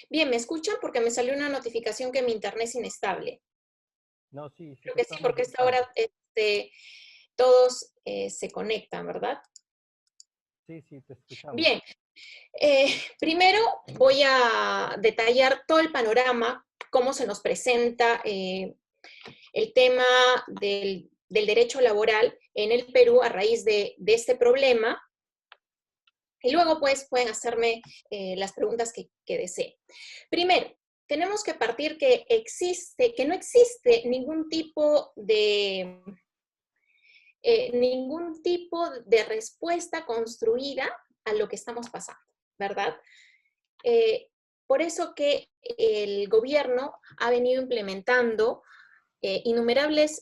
Bien, ¿me escuchan? Porque me salió una notificación que mi internet es inestable. No, sí, sí Creo te que sí, estamos porque a esta escuchando. hora todos se conectan, ¿verdad? Sí, sí, te escuchamos. Bien, eh, primero voy a detallar todo el panorama, cómo se nos presenta el tema del derecho laboral en el Perú a raíz de este problema. Y luego, pues, pueden hacerme las preguntas que deseen. Primero, tenemos que partir que no existe ningún tipo de respuesta construida a lo que estamos pasando, ¿verdad? Eh, por eso que el gobierno ha venido implementando innumerables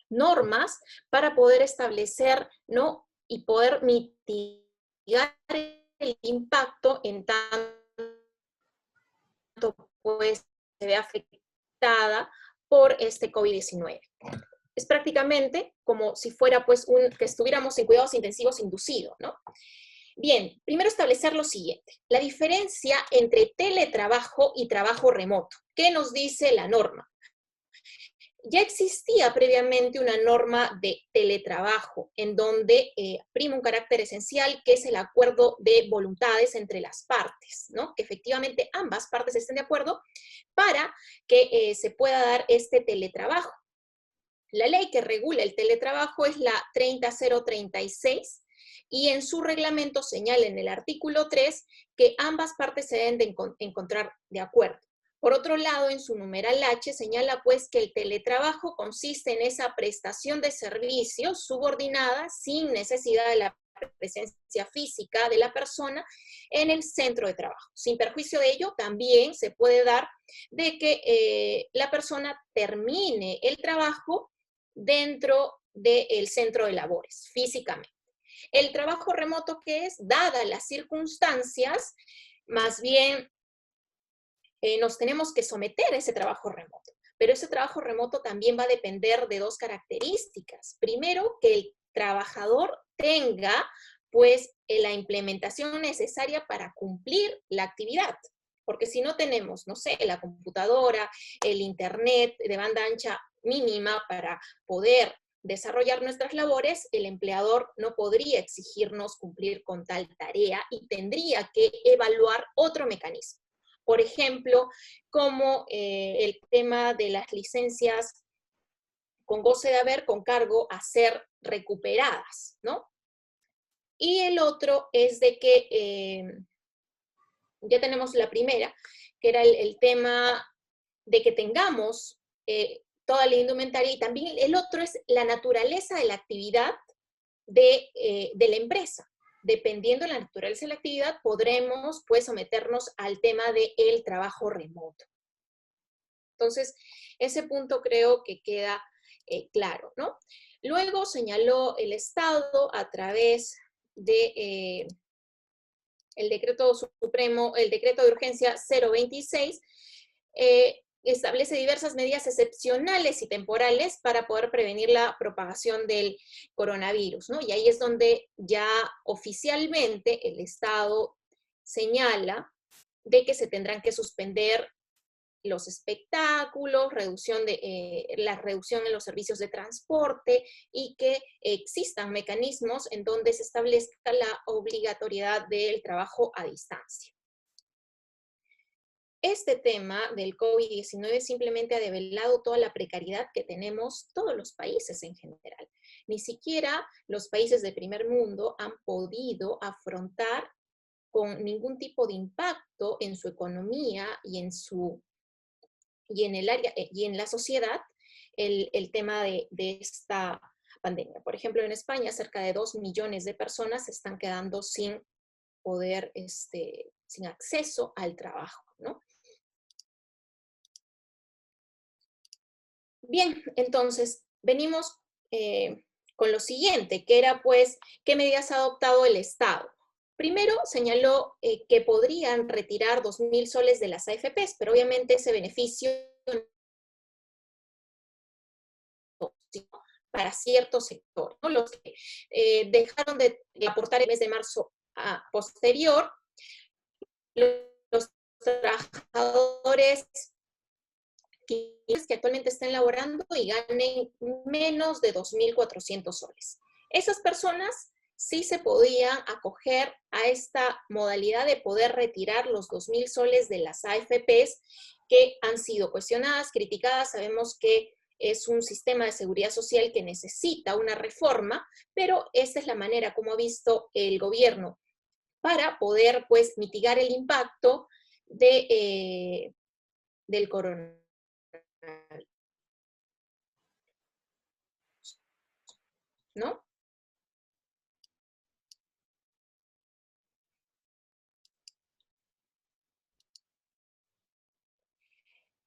normas para poder establecer, ¿no? Y poder mitigar el impacto en tanto pues se ve afectada por este COVID-19. Es prácticamente como si fuera pues que estuviéramos en cuidados intensivos inducidos, ¿no? Bien, primero establecer lo siguiente, la diferencia entre teletrabajo y trabajo remoto. ¿Qué nos dice la norma? Ya existía previamente una norma de teletrabajo en donde prima un carácter esencial que es el acuerdo de voluntades entre las partes, ¿no? Que efectivamente ambas partes estén de acuerdo para que se pueda dar este teletrabajo. La ley que regula el teletrabajo es la 30036 y en su reglamento señala en el artículo 3 que ambas partes se deben de encontrar de acuerdo. Por otro lado, en su numeral H señala pues que el teletrabajo consiste en esa prestación de servicios subordinada sin necesidad de la presencia física de la persona en el centro de trabajo. Sin perjuicio de ello, también se puede dar de que la persona termine el trabajo dentro del centro de labores, físicamente. El trabajo remoto, ¿qué es? Dadas las circunstancias, más bien nos tenemos que someter a ese trabajo remoto. Pero ese trabajo remoto también va a depender de dos características. Primero, que el trabajador tenga pues la implementación necesaria para cumplir la actividad. Porque si no tenemos, no sé, la computadora, el internet de banda ancha mínima para poder desarrollar nuestras labores, el empleador no podría exigirnos cumplir con tal tarea y tendría que evaluar otro mecanismo. Por ejemplo, como el tema de las licencias con goce de haber con cargo a ser recuperadas, ¿no? Y el otro es de que ya tenemos la primera, que era el tema de que tengamos toda la indumentaria, y también el otro es la naturaleza de la actividad de la empresa. Dependiendo de la naturaleza de la actividad, podremos pues someternos al tema del trabajo remoto. Entonces, ese punto creo que queda claro, ¿no? Luego señaló el Estado a través de el decreto supremo, el decreto de urgencia 026, establece diversas medidas excepcionales y temporales para poder prevenir la propagación del coronavirus, ¿no? Y ahí es donde ya oficialmente el Estado señala de que se tendrán que suspender los espectáculos, la reducción en los servicios de transporte y que existan mecanismos en donde se establezca la obligatoriedad del trabajo a distancia. Este tema del COVID-19 simplemente ha develado toda la precariedad que tenemos todos los países en general. Ni siquiera los países del primer mundo han podido afrontar con ningún tipo de impacto en su economía y en el área y en la sociedad el tema de esta pandemia. Por ejemplo, en España cerca de 2 millones de personas se están quedando sin poder, sin acceso al trabajo, ¿no? Bien, entonces venimos con lo siguiente, que era pues, ¿qué medidas ha adoptado el Estado? Primero señaló que podrían retirar 2.000 soles de las AFPs, pero obviamente ese beneficio para cierto sector, ¿no? Los que dejaron de aportar el mes de marzo posterior, los estén laborando y ganen menos de 2.400 soles. Esas personas sí se podían acoger a esta modalidad de poder retirar los 2.000 soles de las AFPs que han sido cuestionadas, criticadas. Sabemos que es un sistema de seguridad social que necesita una reforma, pero esta es la manera como ha visto el gobierno para poder, pues, mitigar el impacto del coronavirus, ¿no?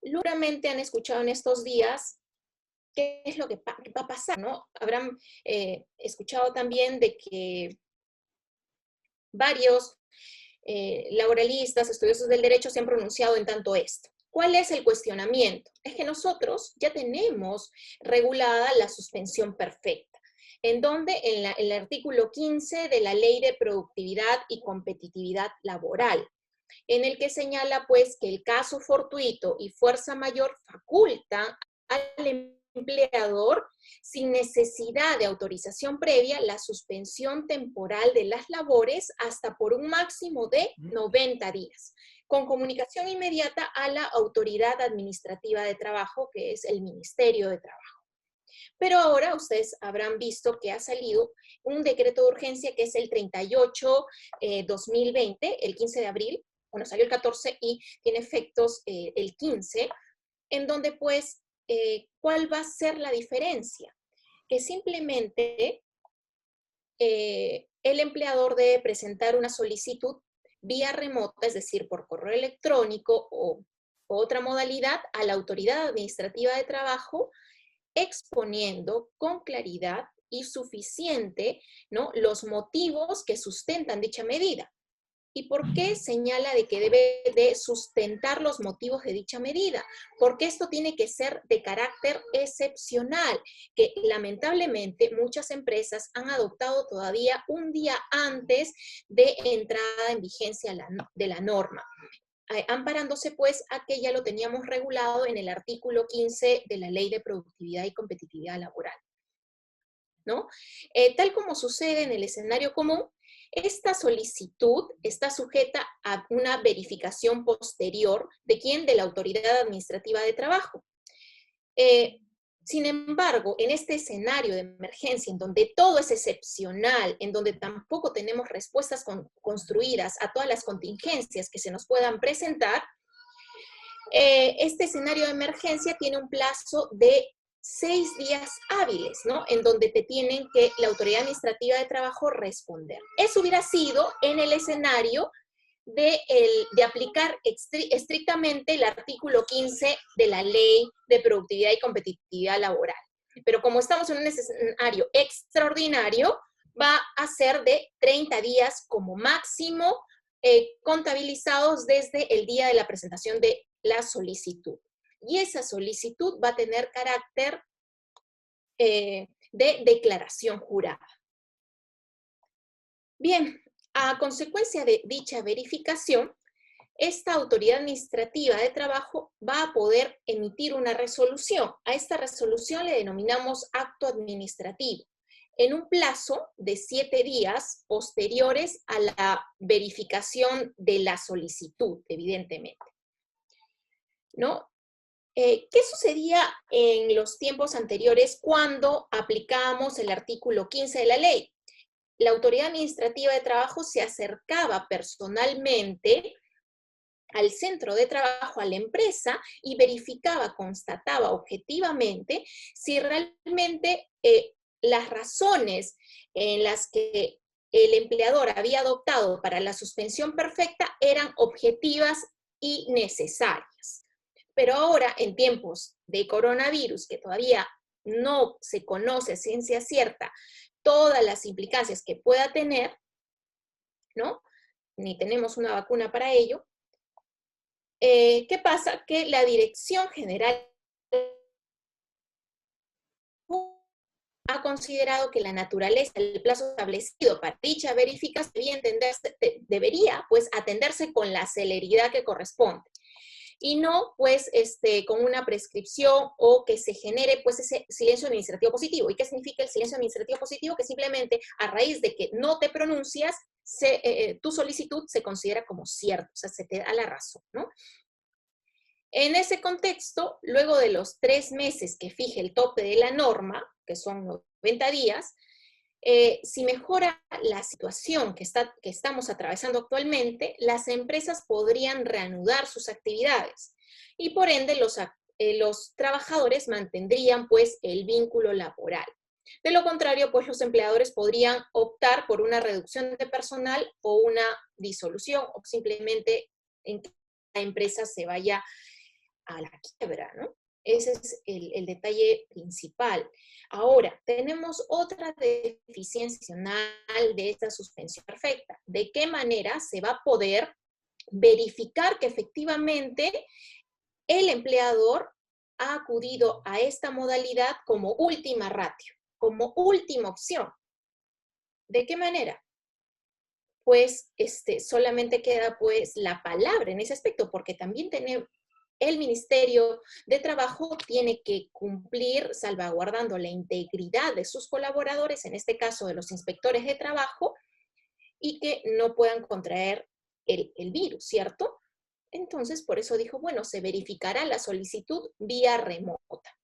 Seguramente han escuchado en estos días qué es lo que va a pasar, ¿no? Habrán escuchado también de que varios laboralistas, estudiosos del derecho se han pronunciado en tanto esto. ¿Cuál es el cuestionamiento? Es que nosotros ya tenemos regulada la suspensión perfecta, en donde en el artículo 15 de la Ley de Productividad y Competitividad Laboral, en el que señala pues que el caso fortuito y fuerza mayor faculta al empleador, sin necesidad de autorización previa, la suspensión temporal de las labores hasta por un máximo de 90 días, con comunicación inmediata a la autoridad administrativa de trabajo, que es el Ministerio de Trabajo. Pero ahora ustedes habrán visto que ha salido un decreto de urgencia que es el 38-2020, el 15 de abril, bueno, salió el 14 y tiene efectos el 15, en donde pues, ¿cuál va a ser la diferencia? Que simplemente el empleador debe presentar una solicitud vía remota, es decir, por correo electrónico o otra modalidad, a la autoridad administrativa de trabajo, exponiendo con claridad y suficiente, ¿no?, los motivos que sustentan dicha medida. ¿Y por qué señala de que debe de sustentar los motivos de dicha medida? Porque esto tiene que ser de carácter excepcional, que lamentablemente muchas empresas han adoptado todavía un día antes de entrada en vigencia de la norma, amparándose pues a que ya lo teníamos regulado en el artículo 15 de la Ley de Productividad y Competitividad Laboral, ¿no? Tal como sucede en el escenario común, esta solicitud está sujeta a una verificación posterior ¿de quién? De la autoridad administrativa de trabajo. Sin embargo, en este escenario de emergencia, en donde todo es excepcional, en donde tampoco tenemos respuestas construidas a todas las contingencias que se nos puedan presentar, este escenario de emergencia tiene un plazo de 6 días hábiles, ¿no? En donde te tienen que la autoridad administrativa de trabajo responder. Eso hubiera sido en el escenario de aplicar estrictamente el artículo 15 de la Ley de Productividad y Competitividad Laboral. Pero como estamos en un escenario extraordinario, va a ser de 30 días como máximo, contabilizados desde el día de la presentación de la solicitud. Y esa solicitud va a tener carácter de declaración jurada. Bien, a consecuencia de dicha verificación, esta autoridad administrativa de trabajo va a poder emitir una resolución. A esta resolución le denominamos acto administrativo, en un plazo de 7 días posteriores a la verificación de la solicitud, evidentemente, ¿no? ¿Qué sucedía en los tiempos anteriores cuando aplicábamos el artículo 15 de la ley? La autoridad administrativa de trabajo se acercaba personalmente al centro de trabajo, a la empresa, y verificaba, constataba objetivamente si realmente las razones en las que el empleador había adoptado para la suspensión perfecta eran objetivas y necesarias. Pero ahora, en tiempos de coronavirus, que todavía no se conoce a ciencia cierta todas las implicancias que pueda tener, ¿no? Ni tenemos una vacuna para ello. ¿Qué pasa? Que la Dirección General ha considerado que la naturaleza del plazo establecido para dicha verificación debería pues atenderse con la celeridad que corresponde. y no pues con una prescripción o que se genere pues ese silencio administrativo positivo. ¿Y qué significa el silencio administrativo positivo? Que simplemente a raíz de que no te pronuncias, tu solicitud se considera como cierta, o sea, se te da la razón, ¿no? En ese contexto, luego de los 3 meses que fije el tope de la norma, que son 90 días, si mejora la situación que estamos atravesando actualmente, las empresas podrían reanudar sus actividades y por ende los trabajadores mantendrían pues el vínculo laboral. De lo contrario, pues los empleadores podrían optar por una reducción de personal o una disolución o simplemente en que la empresa se vaya a la quiebra, ¿no? Ese es el detalle principal. Ahora, tenemos otra deficiencia adicional de esta suspensión perfecta. ¿De qué manera se va a poder verificar que efectivamente el empleador ha acudido a esta modalidad como última ratio, como última opción? ¿De qué manera? Pues solamente queda pues la palabra en ese aspecto, porque también tenemos el Ministerio de Trabajo tiene que cumplir salvaguardando la integridad de sus colaboradores, en este caso de los inspectores de trabajo, y que no puedan contraer el virus, ¿cierto? Entonces, por eso dijo, bueno, se verificará la solicitud vía remota.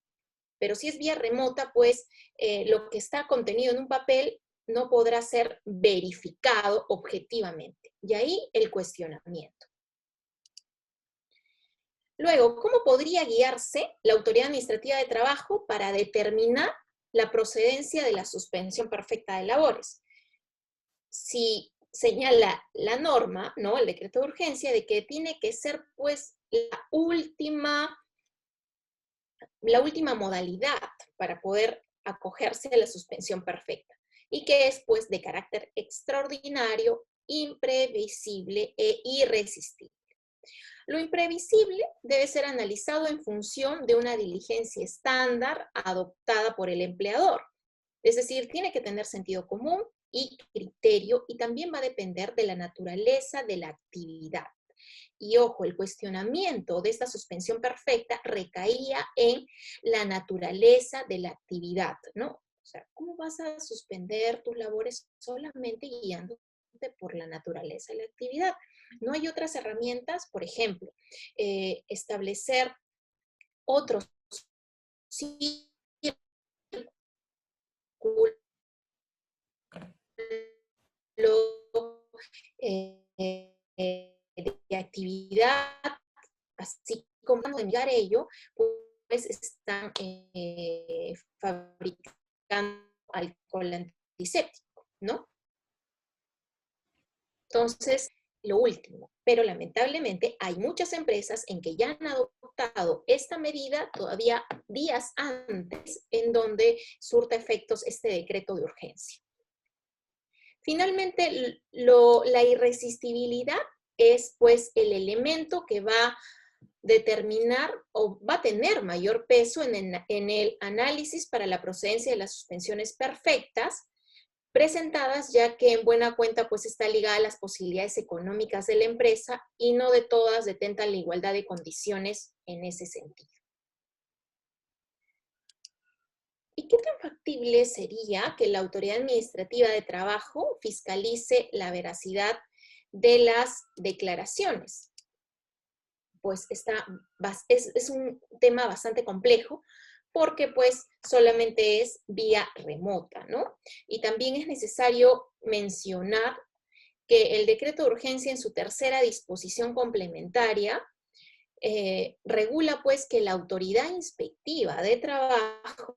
Pero si es vía remota, pues lo que está contenido en un papel no podrá ser verificado objetivamente. Y ahí el cuestionamiento. Luego, ¿cómo podría guiarse la Autoridad Administrativa de Trabajo para determinar la procedencia de la suspensión perfecta de labores? Si señala la norma, ¿no?, el decreto de urgencia, de que tiene que ser, pues, la última modalidad para poder acogerse a la suspensión perfecta, y que es, pues, de carácter extraordinario, imprevisible e irresistible. Lo imprevisible debe ser analizado en función de una diligencia estándar adoptada por el empleador. Es decir, tiene que tener sentido común y criterio y también va a depender de la naturaleza de la actividad. Y ojo, el cuestionamiento de esta suspensión perfecta recaía en la naturaleza de la actividad, ¿no? O sea, ¿cómo vas a suspender tus labores solamente guiándote por la naturaleza de la actividad? No hay otras herramientas, por ejemplo, establecer otros círculos de actividad, así como de mirar ello, pues están fabricando alcohol antiséptico, ¿no? Entonces, lo último, pero lamentablemente hay muchas empresas en que ya han adoptado esta medida todavía días antes en donde surta efectos este decreto de urgencia. Finalmente, la irresistibilidad es pues el elemento que va a determinar o va a tener mayor peso en el análisis para la procedencia de las suspensiones perfectas presentadas, ya que en buena cuenta pues está ligada a las posibilidades económicas de la empresa y no de todas detentan la igualdad de condiciones en ese sentido. ¿Y qué tan factible sería que la Autoridad Administrativa de Trabajo fiscalice la veracidad de las declaraciones? Pues es un tema bastante complejo, porque pues solamente es vía remota, ¿no? Y también es necesario mencionar que el decreto de urgencia en su tercera disposición complementaria regula pues que la autoridad inspectiva de trabajo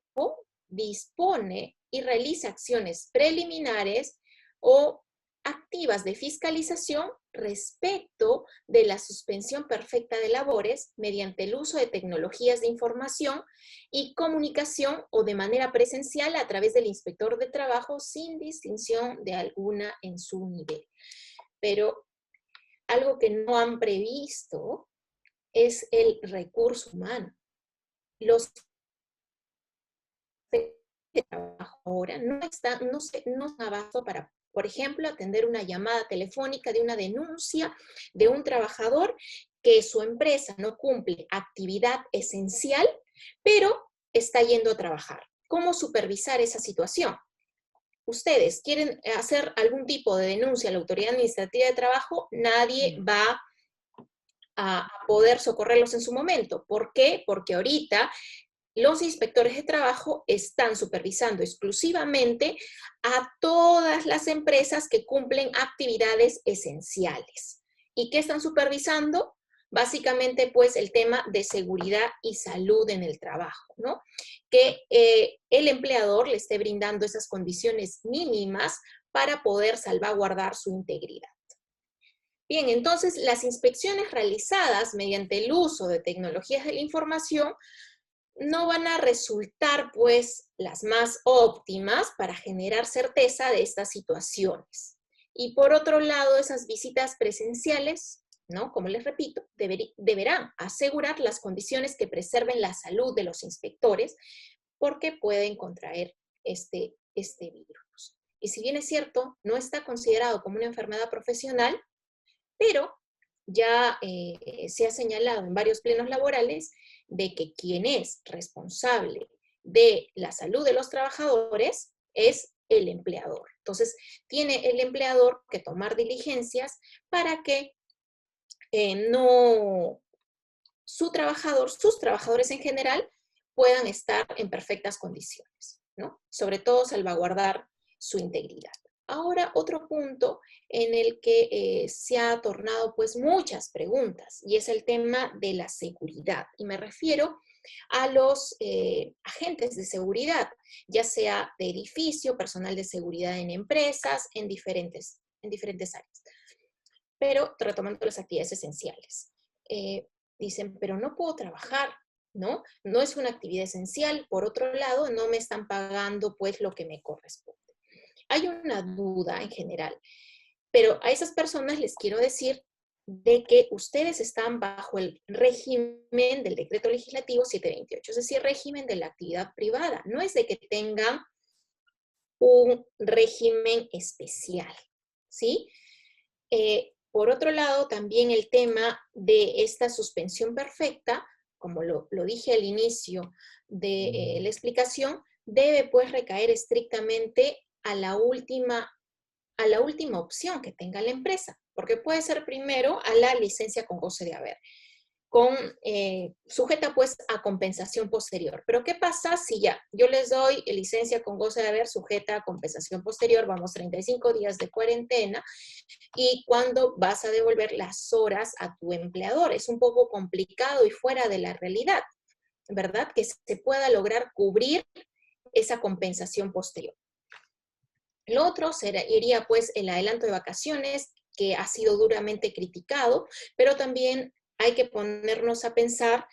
dispone y realiza acciones preliminares o activas de fiscalización respecto de la suspensión perfecta de labores mediante el uso de tecnologías de información y comunicación o de manera presencial a través del inspector de trabajo sin distinción de alguna en su nivel. Pero algo que no han previsto es el recurso humano. Los de trabajo ahora no están abasto para, por ejemplo, atender una llamada telefónica de una denuncia de un trabajador que su empresa no cumple actividad esencial, pero está yendo a trabajar. ¿Cómo supervisar esa situación? Ustedes quieren hacer algún tipo de denuncia a la Autoridad Administrativa de Trabajo, nadie va a poder socorrerlos en su momento. ¿Por qué? Porque ahorita los inspectores de trabajo están supervisando exclusivamente a todas las empresas que cumplen actividades esenciales. ¿Y qué están supervisando? Básicamente, pues, el tema de seguridad y salud en el trabajo, ¿no? Que el empleador le esté brindando esas condiciones mínimas para poder salvaguardar su integridad. Bien, entonces, las inspecciones realizadas mediante el uso de tecnologías de la información no van a resultar, pues, las más óptimas para generar certeza de estas situaciones. Y por otro lado, esas visitas presenciales, ¿no? Como les repito, deberán asegurar las condiciones que preserven la salud de los inspectores, porque pueden contraer este virus. Y si bien es cierto, no está considerado como una enfermedad profesional, pero ya se ha señalado en varios plenos laborales de que quien es responsable de la salud de los trabajadores es el empleador. Entonces, tiene el empleador que tomar diligencias para que sus trabajadores en general, puedan estar en perfectas condiciones, ¿no? Sobre todo salvaguardar su integridad. Ahora, otro punto en el que se ha tornado pues muchas preguntas, y es el tema de la seguridad. Y me refiero a los agentes de seguridad, ya sea de edificio, personal de seguridad en empresas, en diferentes áreas. Pero retomando las actividades esenciales. Dicen, pero no puedo trabajar, ¿no? No es una actividad esencial. Por otro lado, no me están pagando pues lo que me corresponde. Hay una duda en general, pero a esas personas les quiero decir de que ustedes están bajo el régimen del Decreto Legislativo 728, es decir, régimen de la actividad privada. No es de que tengan un régimen especial, ¿sí? Por otro lado, también el tema de esta suspensión perfecta, como lo dije al inicio de la explicación, debe pues recaer estrictamente a la última opción que tenga la empresa, porque puede ser primero a la licencia con goce de haber, sujeta pues a compensación posterior. Pero ¿qué pasa si ya yo les doy licencia con goce de haber sujeta a compensación posterior, vamos 35 días de cuarentena, y cuando vas a devolver las horas a tu empleador? Es un poco complicado y fuera de la realidad, ¿verdad? Que se pueda lograr cubrir esa compensación posterior. Lo otro sería pues el adelanto de vacaciones, que ha sido duramente criticado, pero también hay que ponernos a pensar,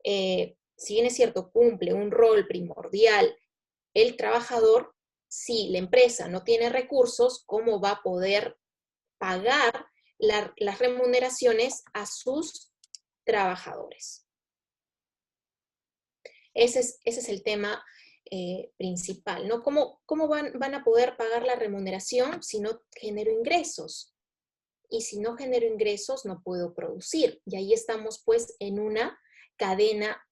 si bien es cierto, cumple un rol primordial el trabajador, si la empresa no tiene recursos, ¿cómo va a poder pagar las remuneraciones a sus trabajadores? Ese es el tema principal, ¿no? ¿Cómo van a poder pagar la remuneración si no genero ingresos? Y si no genero ingresos, no puedo producir. Y ahí estamos pues en una cadena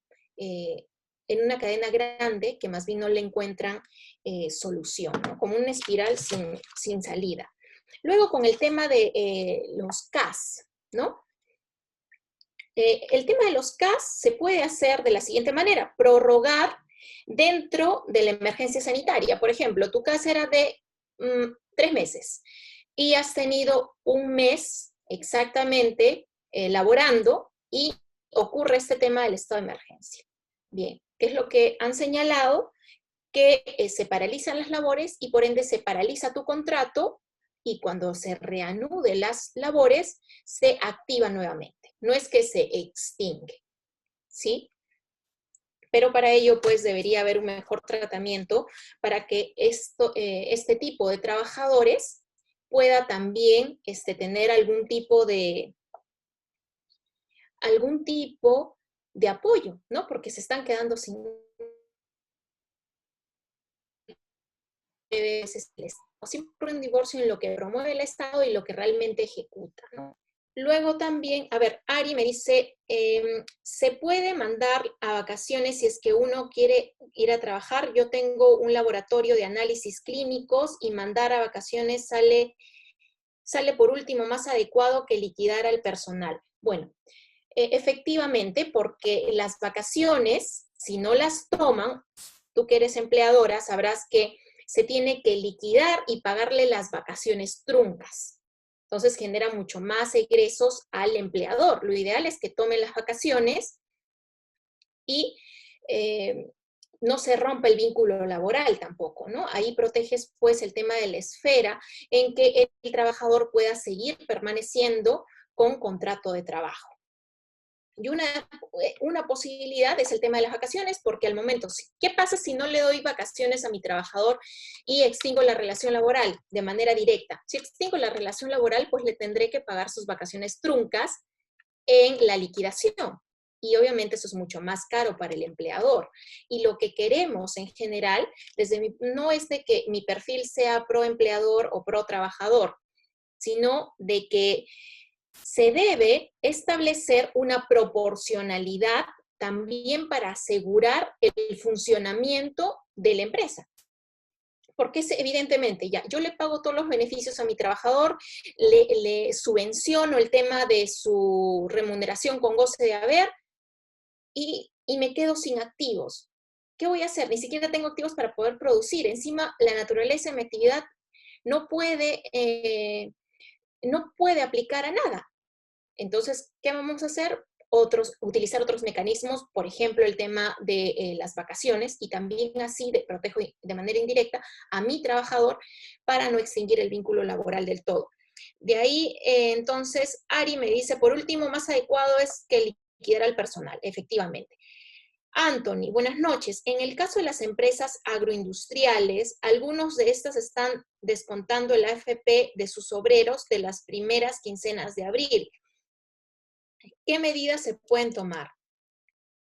grande que más bien no le encuentran solución, ¿no? Como una espiral sin salida. Luego con el tema de los CAS, ¿no? El tema de los CAS se puede hacer de la siguiente manera: prorrogar dentro de la emergencia sanitaria. Por ejemplo, tu CAS era de 3 meses y has tenido un mes exactamente laborando y ocurre este tema del estado de emergencia. Bien, ¿qué es lo que han señalado? Que se paralizan las labores y por ende se paraliza tu contrato, y cuando se reanuden las labores, se activa nuevamente. No es que se extingue, ¿sí? Pero para ello, pues, debería haber un mejor tratamiento para que este tipo de trabajadores pueda también tener algún tipo de apoyo, ¿no? Porque se están quedando sin siempre un divorcio en lo que promueve el Estado y lo que realmente ejecuta, ¿no? Luego también, a ver, Ari me dice, ¿se puede mandar a vacaciones si es que uno quiere ir a trabajar? Yo tengo un laboratorio de análisis clínicos y mandar a vacaciones sale por último más adecuado que liquidar al personal. Bueno, efectivamente, porque las vacaciones, si no las toman, tú que eres empleadora, sabrás que se tiene que liquidar y pagarle las vacaciones truncas. Entonces genera mucho más egresos al empleador. Lo ideal es que tome las vacaciones y no se rompa el vínculo laboral tampoco, ¿no? Ahí proteges pues el tema de la esfera en que el trabajador pueda seguir permaneciendo con contrato de trabajo. Y una posibilidad es el tema de las vacaciones, porque al momento, ¿qué pasa si no le doy vacaciones a mi trabajador y extingo la relación laboral de manera directa? Si extingo la relación laboral, pues le tendré que pagar sus vacaciones truncas en la liquidación. Y obviamente eso es mucho más caro para el empleador. Y lo que queremos en general, no es de que mi perfil sea pro empleador o pro trabajador, sino de que se debe establecer una proporcionalidad también para asegurar el funcionamiento de la empresa. Porque evidentemente, ya, yo le pago todos los beneficios a mi trabajador, le subvenciono el tema de su remuneración con goce de haber y me quedo sin activos. ¿Qué voy a hacer? Ni siquiera tengo activos para poder producir. Encima, la naturaleza de mi actividad no puede aplicar a nada. Entonces, ¿qué vamos a hacer? Utilizar otros mecanismos, por ejemplo, el tema de las vacaciones, y también así protejo de manera indirecta a mi trabajador para no extinguir el vínculo laboral del todo. De ahí, entonces, Ari me dice, por último, más adecuado es que liquidar al personal, efectivamente. Anthony, buenas noches. En el caso de las empresas agroindustriales, algunos de estas están descontando el AFP de sus obreros de las primeras quincenas de abril. ¿Qué medidas se pueden tomar?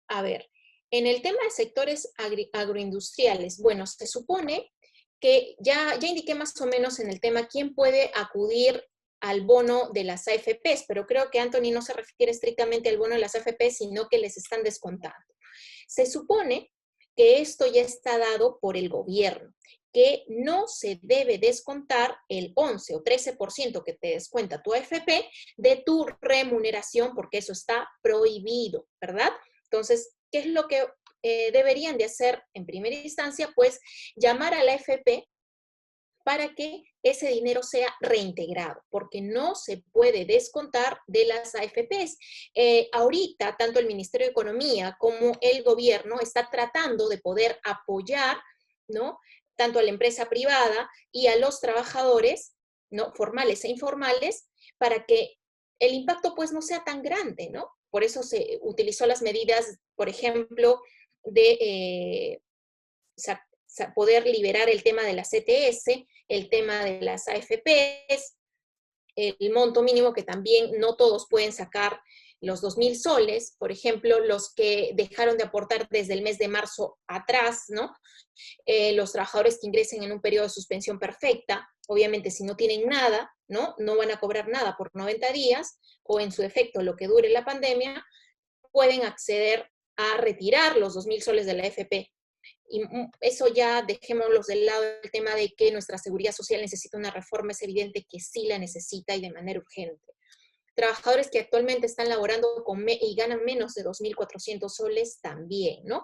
A ver, en el tema de sectores agroindustriales, bueno, se supone que ya indiqué más o menos en el tema quién puede acudir al bono de las AFPs, pero creo que Anthony no se refiere estrictamente al bono de las AFPs, sino que les están descontando. Se supone que esto ya está dado por el gobierno, que no se debe descontar el 11 o 13% que te descuenta tu AFP de tu remuneración, porque eso está prohibido, ¿verdad? Entonces, ¿qué es lo que deberían de hacer en primera instancia? Pues llamar a la AFP para que ese dinero sea reintegrado, porque no se puede descontar de las AFPs. Ahorita, tanto el Ministerio de Economía como el gobierno está tratando de poder apoyar, ¿no?, tanto a la empresa privada y a los trabajadores, ¿no?, formales e informales, para que el impacto pues no sea tan grande, ¿no? Por eso se utilizó las medidas, por ejemplo, de poder liberar el tema de la CTS, el tema de las AFPs, el monto mínimo que también no todos pueden sacar los 2.000 soles, por ejemplo, los que dejaron de aportar desde el mes de marzo atrás, ¿no? Los trabajadores que ingresen en un periodo de suspensión perfecta, obviamente si no tienen nada, ¿no? No van a cobrar nada por 90 días, o en su efecto lo que dure la pandemia, pueden acceder a retirar los 2.000 soles de la AFP. Y eso ya dejémoslos del lado del tema de que nuestra seguridad social necesita una reforma, es evidente que sí la necesita y de manera urgente. Trabajadores que actualmente están laborando y ganan menos de 2.400 soles también, ¿no?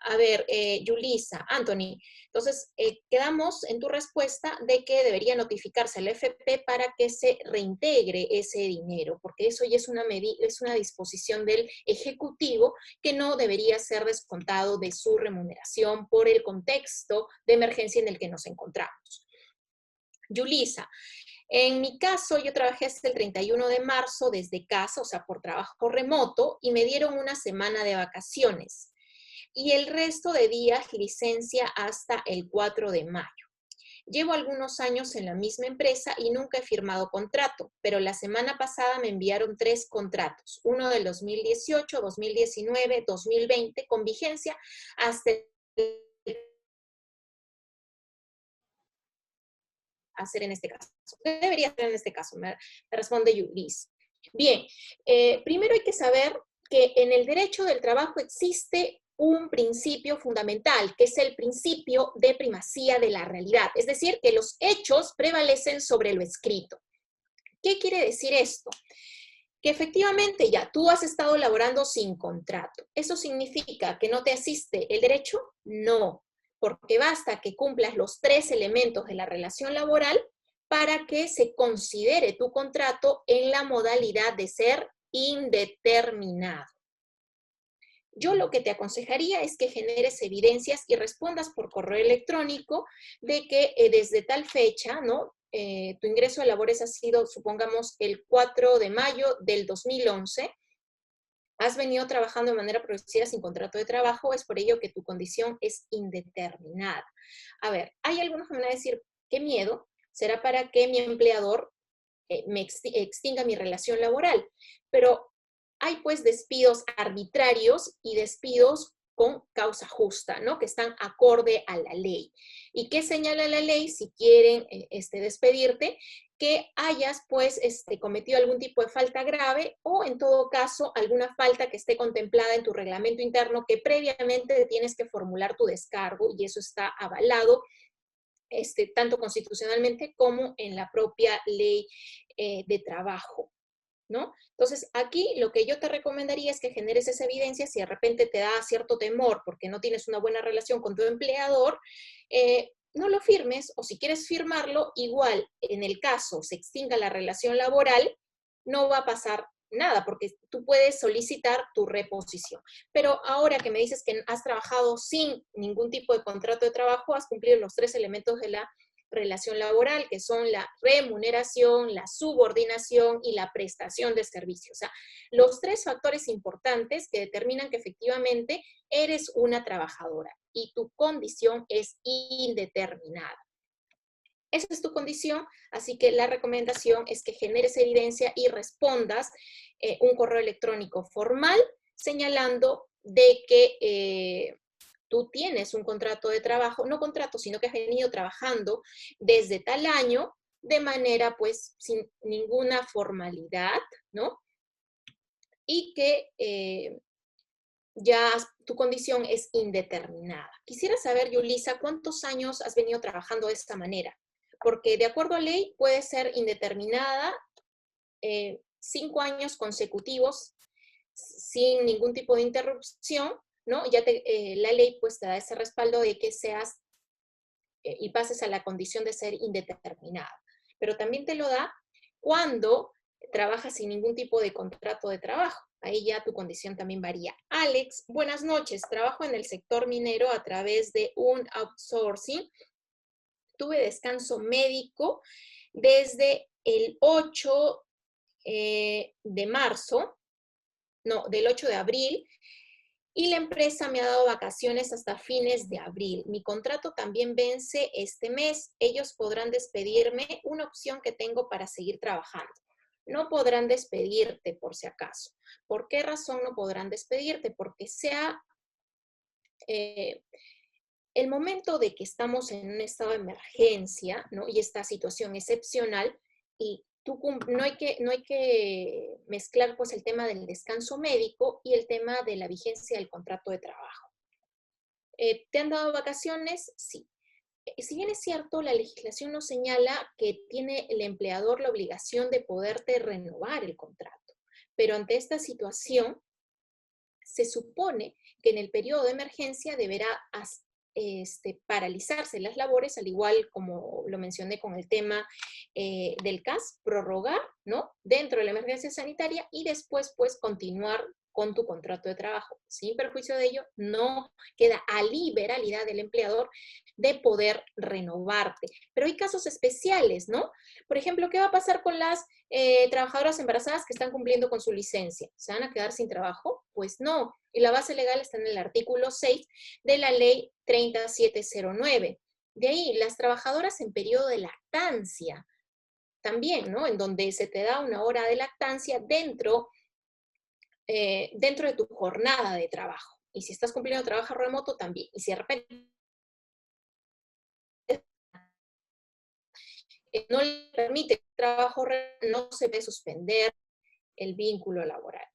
A ver, Yulisa, Anthony, entonces quedamos en tu respuesta de que debería notificarse al FP para que se reintegre ese dinero, porque eso ya es una disposición del Ejecutivo que no debería ser descontado de su remuneración por el contexto de emergencia en el que nos encontramos. Yulisa, en mi caso, yo trabajé hasta el 31 de marzo desde casa, o sea, por trabajo remoto, y me dieron una semana de vacaciones. Y el resto de días licencia hasta el 4 de mayo. Llevo algunos años en la misma empresa y nunca he firmado contrato, pero la semana pasada me enviaron 3 contratos, uno del 2018, 2019, 2020, con vigencia hasta hacer en este caso. ¿Qué debería hacer en este caso? Me responde Yulis. Bien, primero hay que saber que en el derecho del trabajo existe un principio fundamental, que es el principio de primacía de la realidad, es decir, que los hechos prevalecen sobre lo escrito. ¿Qué quiere decir esto? Que efectivamente ya tú has estado laborando sin contrato. ¿Eso significa que no te asiste el derecho? No, porque basta que cumplas los 3 elementos de la relación laboral para que se considere tu contrato en la modalidad de ser indeterminado. Yo lo que te aconsejaría es que generes evidencias y respondas por correo electrónico de que desde tal fecha, ¿no? Tu ingreso a labores ha sido, supongamos, el 4 de mayo del 2011, has venido trabajando de manera progresiva sin contrato de trabajo, es por ello que tu condición es indeterminada. A ver, hay algunos que me van a decir, qué miedo, será para que mi empleador me extinga mi relación laboral, pero hay pues despidos arbitrarios y despidos con causa justa, ¿no? Que están acorde a la ley. ¿Y qué señala la ley si quieren despedirte? Que hayas pues cometido algún tipo de falta grave o en todo caso alguna falta que esté contemplada en tu reglamento interno que previamente tienes que formular tu descargo y eso está avalado tanto constitucionalmente como en la propia ley de trabajo, ¿no? Entonces, aquí lo que yo te recomendaría es que generes esa evidencia si de repente te da cierto temor porque no tienes una buena relación con tu empleador, no lo firmes, o si quieres firmarlo, igual en el caso se extinga la relación laboral, no va a pasar nada, porque tú puedes solicitar tu reposición. Pero ahora que me dices que has trabajado sin ningún tipo de contrato de trabajo, has cumplido los 3 elementos de la relación laboral, que son la remuneración, la subordinación y la prestación de servicios. O sea, los 3 factores importantes que determinan que efectivamente eres una trabajadora y tu condición es indeterminada. Esa es tu condición, así que la recomendación es que generes evidencia y respondas un correo electrónico formal señalando de que tú tienes un contrato de trabajo, no contrato, sino que has venido trabajando desde tal año de manera pues sin ninguna formalidad, ¿no? Y que ya tu condición es indeterminada. Quisiera saber, Yulisa, ¿cuántos años has venido trabajando de esta manera? Porque de acuerdo a ley puede ser indeterminada 5 años consecutivos sin ningún tipo de interrupción, ¿no? Ya la ley pues te da ese respaldo de que seas y pases a la condición de ser indeterminada. Pero también te lo da cuando trabajas sin ningún tipo de contrato de trabajo. Ahí ya tu condición también varía. Alex, buenas noches. Trabajo en el sector minero a través de un outsourcing. Tuve descanso médico desde el 8 de marzo, no, del 8 de abril, y la empresa me ha dado vacaciones hasta fines de abril. Mi contrato también vence este mes. Ellos podrán despedirme, una opción que tengo para seguir trabajando. No podrán despedirte por si acaso. ¿Por qué razón no podrán despedirte? Porque sea el momento de que estamos en un estado de emergencia, ¿no? Y esta situación excepcional, y no hay que mezclar pues el tema del descanso médico y el tema de la vigencia del contrato de trabajo. ¿Te han dado vacaciones? Sí. Si bien es cierto, la legislación nos señala que tiene el empleador la obligación de poderte renovar el contrato, pero ante esta situación, se supone que en el periodo de emergencia deberá paralizarse las labores, al igual como lo mencioné con el tema del CAS, prorrogar, ¿no? Dentro de la emergencia sanitaria y después, pues, continuar con tu contrato de trabajo. Sin perjuicio de ello, no queda a liberalidad del empleador de poder renovarte. Pero hay casos especiales, ¿no? Por ejemplo, ¿qué va a pasar con las trabajadoras embarazadas que están cumpliendo con su licencia? ¿Se van a quedar sin trabajo? Pues no. Y la base legal está en el artículo 6 de la ley 3709. De ahí, las trabajadoras en periodo de lactancia, también, ¿no? En donde se te da una hora de lactancia dentro de tu jornada de trabajo. Y si estás cumpliendo trabajo remoto, también. Y si de repente no le permite trabajo, no se debe suspender el vínculo laboral.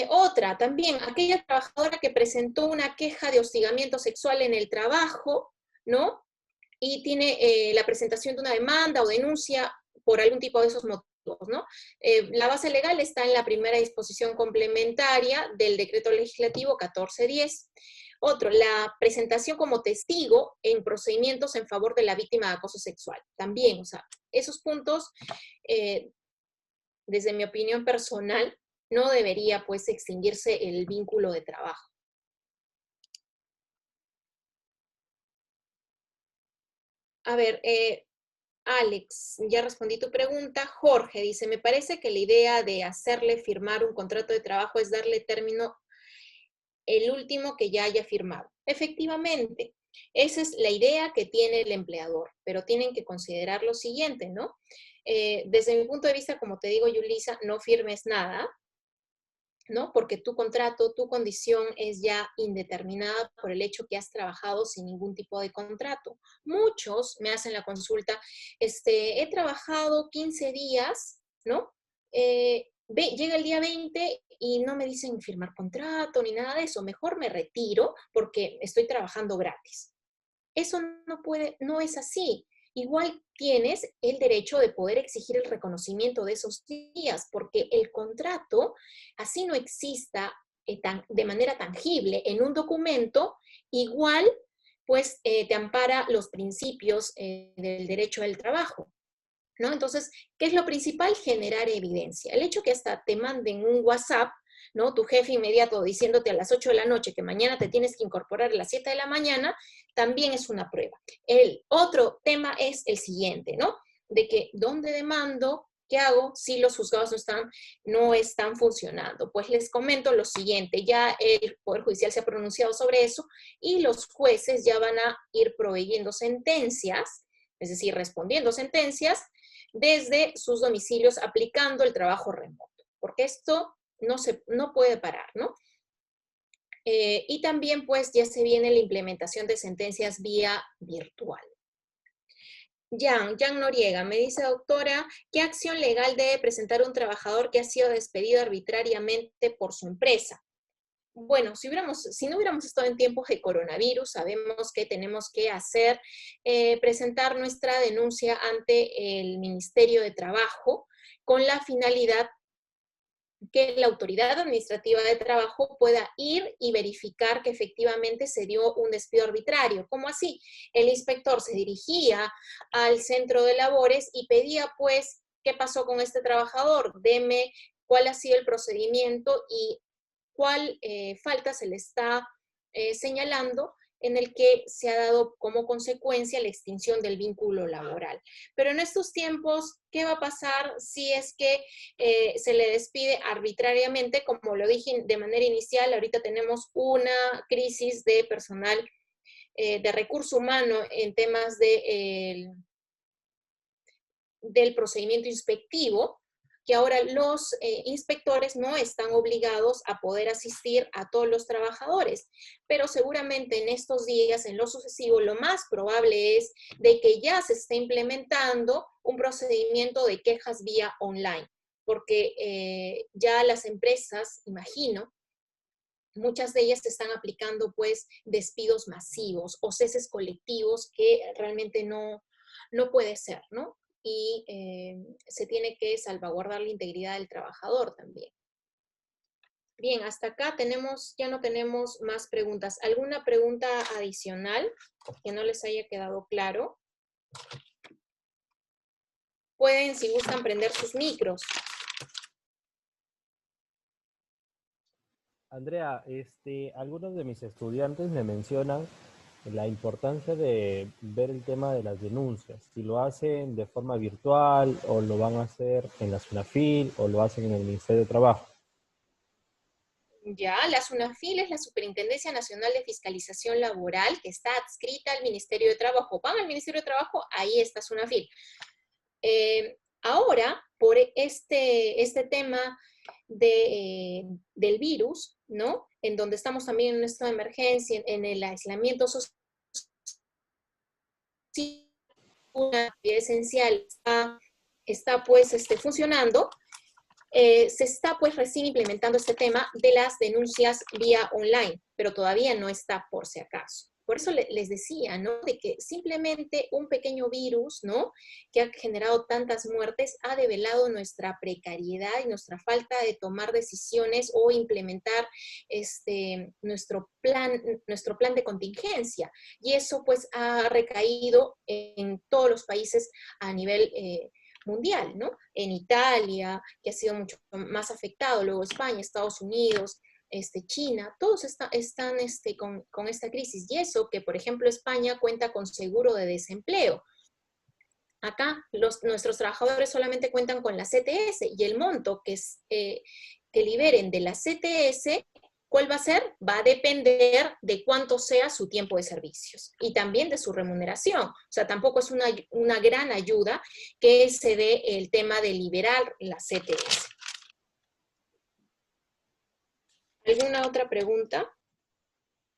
Otra, también, aquella trabajadora que presentó una queja de hostigamiento sexual en el trabajo, ¿no? Y tiene la presentación de una demanda o denuncia por algún tipo de esos motivos, ¿no? La base legal está en la primera disposición complementaria del decreto legislativo 1410. Otro, la presentación como testigo en procedimientos en favor de la víctima de acoso sexual. También, o sea, esos puntos, desde mi opinión personal, no debería, pues, extinguirse el vínculo de trabajo. A ver, Alex, ya respondí tu pregunta. Jorge dice, me parece que la idea de hacerle firmar un contrato de trabajo es darle término el último que ya haya firmado. Efectivamente, esa es la idea que tiene el empleador, pero tienen que considerar lo siguiente, ¿no? Desde mi punto de vista, como te digo, Yulisa, no firmes nada, ¿no? Porque tu contrato, tu condición es ya indeterminada por el hecho que has trabajado sin ningún tipo de contrato. Muchos me hacen la consulta, he trabajado 15 días, ¿no? Llega el día 20 y no me dicen firmar contrato ni nada de eso. Mejor me retiro porque estoy trabajando gratis. Eso no puede, no es así. Igual tienes el derecho de poder exigir el reconocimiento de esos días, porque el contrato, así no exista de manera tangible en un documento, igual pues te ampara los principios del derecho del trabajo, ¿no? Entonces, ¿qué es lo principal? Generar evidencia. El hecho que hasta te manden un WhatsApp, ¿no? Tu jefe inmediato diciéndote a las 8 de la noche que mañana te tienes que incorporar a las 7 de la mañana, también es una prueba. El otro tema es el siguiente, ¿no? De que, ¿dónde demando? ¿Qué hago si los juzgados no están funcionando? Pues les comento lo siguiente, ya el Poder Judicial se ha pronunciado sobre eso y los jueces ya van a ir proveyendo sentencias, es decir, respondiendo sentencias desde sus domicilios aplicando el trabajo remoto, porque esto no puede parar, ¿no? Y también pues ya se viene la implementación de sentencias vía virtual. Jan Noriega me dice, doctora, ¿qué acción legal debe presentar un trabajador que ha sido despedido arbitrariamente por su empresa? Bueno, si no hubiéramos estado en tiempos de coronavirus, sabemos que tenemos que hacer, presentar nuestra denuncia ante el Ministerio de Trabajo con la finalidad que la autoridad administrativa de trabajo pueda ir y verificar que efectivamente se dio un despido arbitrario. ¿Cómo así? El inspector se dirigía al centro de labores y pedía, pues, ¿qué pasó con este trabajador? Deme cuál ha sido el procedimiento y cuál falta se le está señalando en el que se ha dado como consecuencia la extinción del vínculo laboral. Pero en estos tiempos, ¿qué va a pasar si es que se le despide arbitrariamente? Como lo dije de manera inicial, ahorita tenemos una crisis de personal de recurso humano en temas del procedimiento inspectivo, que ahora los inspectores no están obligados a poder asistir a todos los trabajadores, pero seguramente en estos días, en lo sucesivo, lo más probable es de que ya se esté implementando un procedimiento de quejas vía online, porque ya las empresas, imagino, muchas de ellas están aplicando pues despidos masivos o ceses colectivos que realmente no puede ser, ¿no? Y se tiene que salvaguardar la integridad del trabajador también. Bien, hasta acá ya no tenemos más preguntas. ¿Alguna pregunta adicional que no les haya quedado claro? Pueden, si gustan, prender sus micros. Andrea, algunos de mis estudiantes me mencionan la importancia de ver el tema de las denuncias, si lo hacen de forma virtual o lo van a hacer en la SUNAFIL o lo hacen en el Ministerio de Trabajo. Ya, la SUNAFIL es la Superintendencia Nacional de Fiscalización Laboral que está adscrita al Ministerio de Trabajo. Van al Ministerio de Trabajo, ahí está SUNAFIL. Ahora, por este tema del virus, ¿no? En donde estamos también en un estado de emergencia, en el aislamiento social, una actividad esencial está pues funcionando, Se está pues recién implementando este tema de las denuncias vía online, pero todavía no está por si acaso. Por eso les decía, ¿no? De que simplemente un pequeño virus, ¿no? Que ha generado tantas muertes, ha develado nuestra precariedad y nuestra falta de tomar decisiones o implementar nuestro plan de contingencia. Y eso pues ha recaído en todos los países a nivel mundial, ¿no? En Italia, que ha sido mucho más afectado, luego España, Estados Unidos, China, todos están con esta crisis. Y eso que, por ejemplo, España cuenta con seguro de desempleo. Acá nuestros trabajadores solamente cuentan con la CTS y el monto que liberen de la CTS, ¿cuál va a ser? Va a depender de cuánto sea su tiempo de servicios y también de su remuneración. O sea, tampoco es una gran ayuda que se dé el tema de liberar la CTS. ¿Alguna otra pregunta?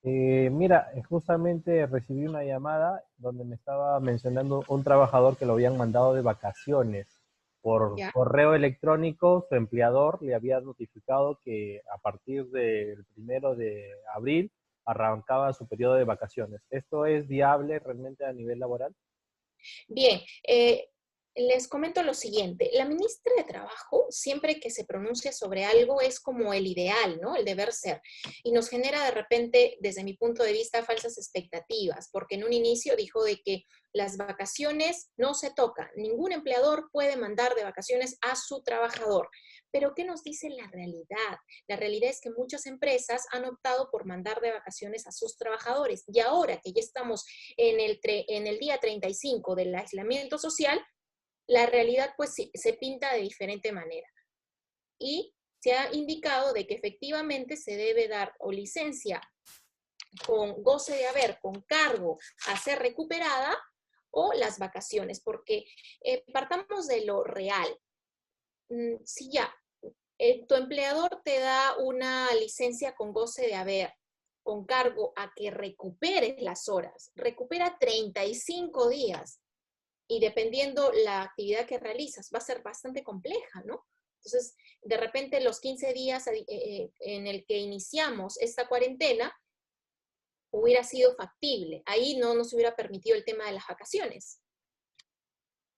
Mira, justamente recibí una llamada donde me estaba mencionando un trabajador que lo habían mandado de vacaciones. Por ¿Ya? correo electrónico, su empleador le había notificado que a partir del 1 de abril arrancaba su periodo de vacaciones. ¿Esto es viable realmente a nivel laboral? Bien, les comento lo siguiente. La ministra de Trabajo, siempre que se pronuncia sobre algo, es como el ideal, ¿no? El deber ser. Y nos genera de repente, desde mi punto de vista, falsas expectativas, porque en un inicio dijo de que las vacaciones no se tocan. Ningún empleador puede mandar de vacaciones a su trabajador. Pero ¿qué nos dice la realidad? La realidad es que muchas empresas han optado por mandar de vacaciones a sus trabajadores. Y ahora que ya estamos en el día 35 del aislamiento social, la realidad pues se pinta de diferente manera. Y se ha indicado de que efectivamente se debe dar o licencia con goce de haber, con cargo a ser recuperada, o las vacaciones, porque partamos de lo real. Si ya tu empleador te da una licencia con goce de haber, con cargo a que recuperes las horas, recupera 35 días y dependiendo la actividad que realizas, va a ser bastante compleja, ¿no? Entonces, de repente los 15 días en el que iniciamos esta cuarentena hubiera sido factible. Ahí no nos hubiera permitido el tema de las vacaciones.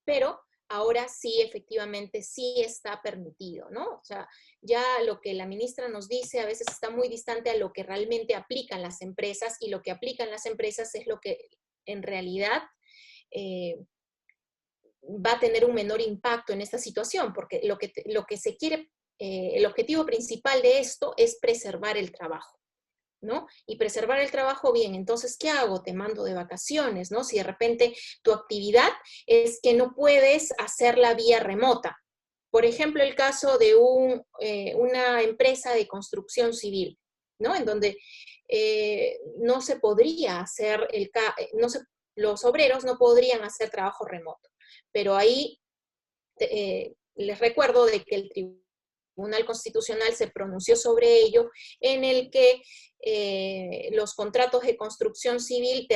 Pero ahora sí, efectivamente, sí está permitido, ¿no? O sea, ya lo que la ministra nos dice a veces está muy distante a lo que realmente aplican las empresas, y lo que aplican las empresas es lo que en realidad va a tener un menor impacto en esta situación, porque lo que se quiere, el objetivo principal de esto es preservar el trabajo, ¿no? Y preservar el trabajo, bien, entonces, ¿qué hago? Te mando de vacaciones, ¿no? Si de repente tu actividad es que no puedes hacerla vía remota. Por ejemplo, el caso de una empresa de construcción civil, ¿no? En donde no se podría hacer, los obreros no podrían hacer trabajo remoto. Pero ahí les recuerdo de que el Tribunal Constitucional se pronunció sobre ello, en el que los contratos de construcción civil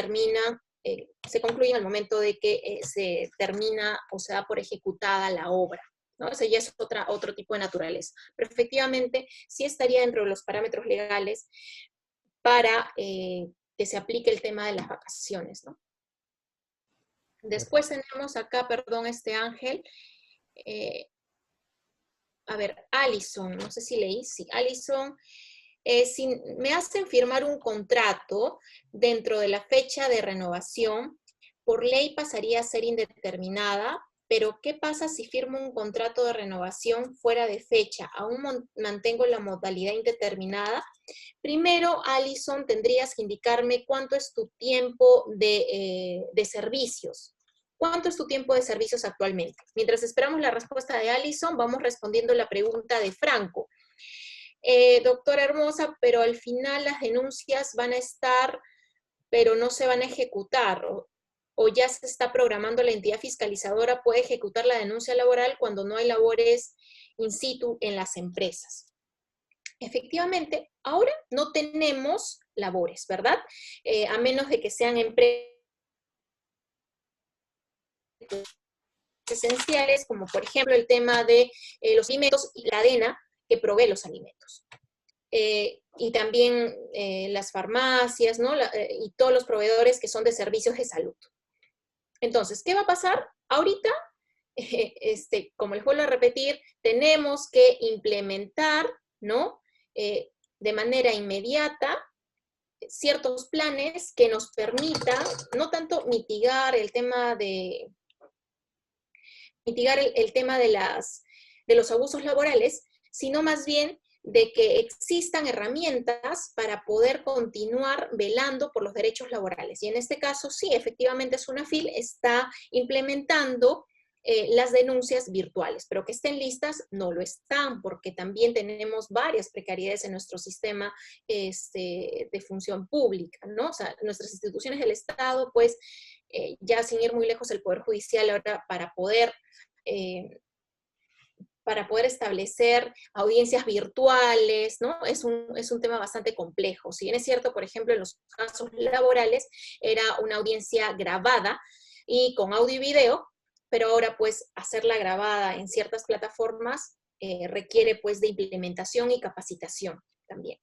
se concluyen al momento de que se termina o se da por ejecutada la obra, ¿no? Ese ya es otro tipo de naturaleza. Pero efectivamente sí estaría dentro de los parámetros legales para que se aplique el tema de las vacaciones, ¿no? Después tenemos acá, perdón, Ángel, a ver, Alison, no sé si leí, sí, Alison, si me hacen firmar un contrato dentro de la fecha de renovación, por ley pasaría a ser indeterminada, pero ¿qué pasa si firmo un contrato de renovación fuera de fecha? ¿Aún mantengo la modalidad indeterminada? Primero, Alison, tendrías que indicarme cuánto es tu tiempo de servicios. ¿Cuánto es tu tiempo de servicios actualmente? Mientras esperamos la respuesta de Alison, vamos respondiendo la pregunta de Franco. Doctora Hermosa, pero al final las denuncias van a estar, pero no se van a ejecutar, o ya se está programando, la entidad fiscalizadora puede ejecutar la denuncia laboral cuando no hay labores in situ en las empresas. Efectivamente, ahora no tenemos labores, ¿verdad? A menos de que sean empresas esenciales, como por ejemplo el tema de los alimentos y la cadena que provee los alimentos. Y también las farmacias, ¿no? Y todos los proveedores que son de servicios de salud. Entonces, ¿qué va a pasar? Ahorita, como les vuelvo a repetir, tenemos que implementar, ¿no? De manera inmediata ciertos planes que nos permitan no tanto mitigar el tema de de los abusos laborales, sino más bien de que existan herramientas para poder continuar velando por los derechos laborales. Y en este caso, sí, efectivamente, SUNAFIL está implementando las denuncias virtuales, pero que estén listas, no lo están, porque también tenemos varias precariedades en nuestro sistema de función pública, ¿no? O sea, nuestras instituciones del Estado, pues, ya sin ir muy lejos, el Poder Judicial ahora para poder establecer audiencias virtuales, ¿no? Es un tema bastante complejo. Si bien es cierto, por ejemplo, en los casos laborales era una audiencia grabada y con audio y video, pero ahora pues hacerla grabada en ciertas plataformas requiere pues de implementación y capacitación también.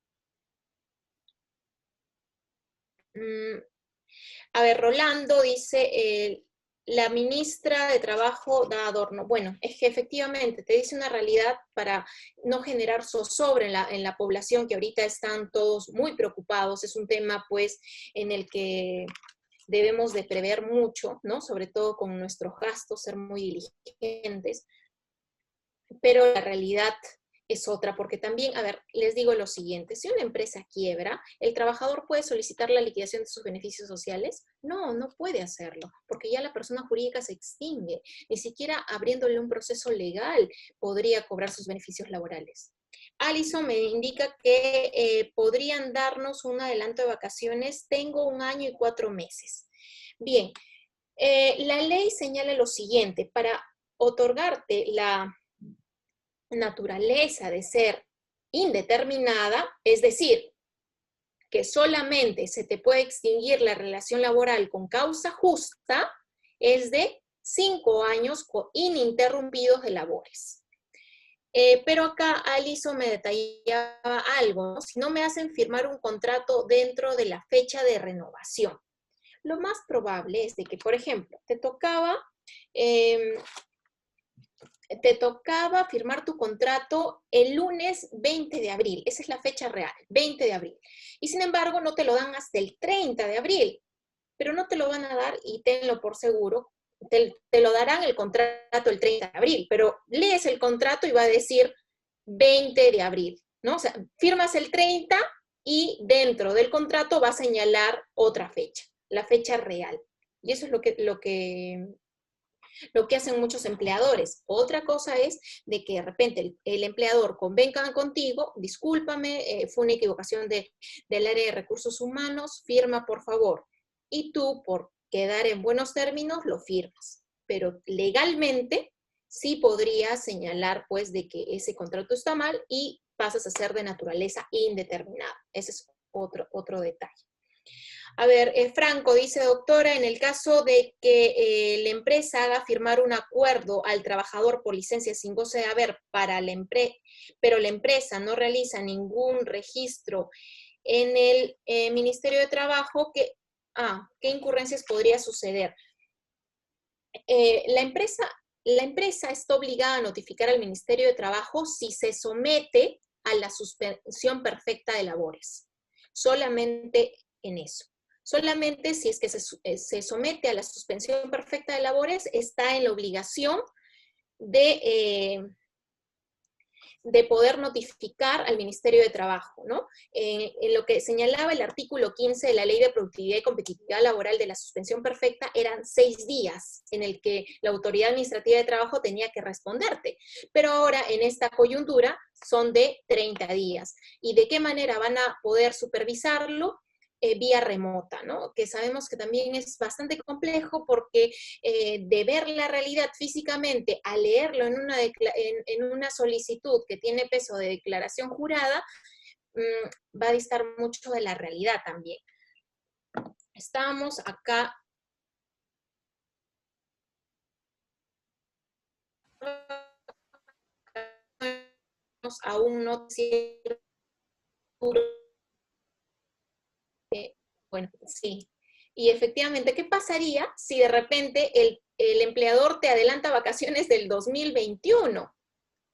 A ver, Rolando dice, la ministra de Trabajo da adorno. Bueno, es que efectivamente te dice una realidad para no generar zozobra en la población, que ahorita están todos muy preocupados. Es un tema, pues, en el que debemos de prever mucho, ¿no? Sobre todo con nuestros gastos, ser muy diligentes. Pero la realidad es otra, porque también, a ver, les digo lo siguiente, si una empresa quiebra, ¿el trabajador puede solicitar la liquidación de sus beneficios sociales? No, no puede hacerlo, porque ya la persona jurídica se extingue, ni siquiera abriéndole un proceso legal podría cobrar sus beneficios laborales. Alison me indica que podrían darnos un adelanto de vacaciones, tengo 1 año y 4 meses. Bien, la ley señala lo siguiente, para otorgarte la naturaleza de ser indeterminada, es decir, que solamente se te puede extinguir la relación laboral con causa justa, es de 5 años ininterrumpidos de labores. Pero acá Alison me detallaba algo, ¿no? Si no me hacen firmar un contrato dentro de la fecha de renovación. Lo más probable es de que, por ejemplo, te tocaba firmar tu contrato el lunes 20 de abril. Esa es la fecha real, 20 de abril. Y sin embargo, no te lo dan hasta el 30 de abril. Pero no te lo van a dar, y tenlo por seguro, te lo darán el contrato el 30 de abril, pero lees el contrato y va a decir 20 de abril, ¿no? O sea, firmas el 30 y dentro del contrato va a señalar otra fecha, la fecha real. Y eso es lo que hacen muchos empleadores. Otra cosa es de que de repente el empleador convenga contigo, discúlpame, fue una equivocación del área de recursos humanos, firma por favor. Y tú, por quedar en buenos términos, lo firmas. Pero legalmente sí podrías señalar pues de que ese contrato está mal y pasas a ser de naturaleza indeterminada. Ese es otro detalle. A ver, Franco dice, doctora, en el caso de que la empresa haga firmar un acuerdo al trabajador por licencia sin goce de haber pero la empresa no realiza ningún registro en el Ministerio de Trabajo, ¿qué incurrencias podría suceder? La empresa está obligada a notificar al Ministerio de Trabajo si se somete a la suspensión perfecta de labores. Solamente en eso. Solamente si es que se somete a la suspensión perfecta de labores, está en la obligación de poder notificar al Ministerio de Trabajo, ¿no? En lo que señalaba el artículo 15 de la Ley de Productividad y Competitividad Laboral de la suspensión perfecta, eran 6 días en el que la Autoridad Administrativa de Trabajo tenía que responderte. Pero ahora, en esta coyuntura, son de 30 días. ¿Y de qué manera van a poder supervisarlo? Vía remota, ¿no? Que sabemos que también es bastante complejo porque de ver la realidad físicamente a leerlo en una solicitud que tiene peso de declaración jurada, va a distar mucho de la realidad también. Estamos acá. aún no bueno, sí. Y efectivamente, ¿qué pasaría si de repente el empleador te adelanta vacaciones del 2021?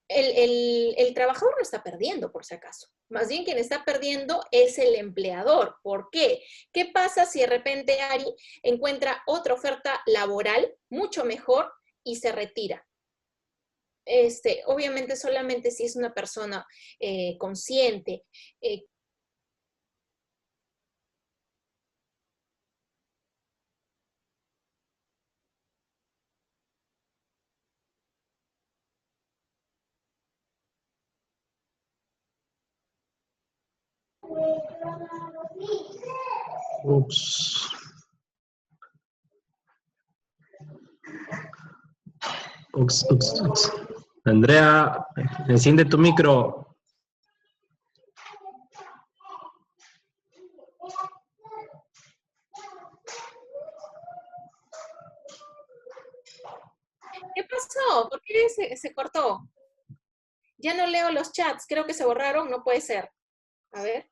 El trabajador no está perdiendo, por si acaso. Más bien quien está perdiendo es el empleador. ¿Por qué? ¿Qué pasa si de repente Ari encuentra otra oferta laboral mucho mejor y se retira? Obviamente solamente si es una persona consciente. Ups. Ups, ups, ups. Andrea, enciende tu micro. ¿Qué pasó? ¿Por qué se cortó? Ya no leo los chats, creo que se borraron, no puede ser. A ver.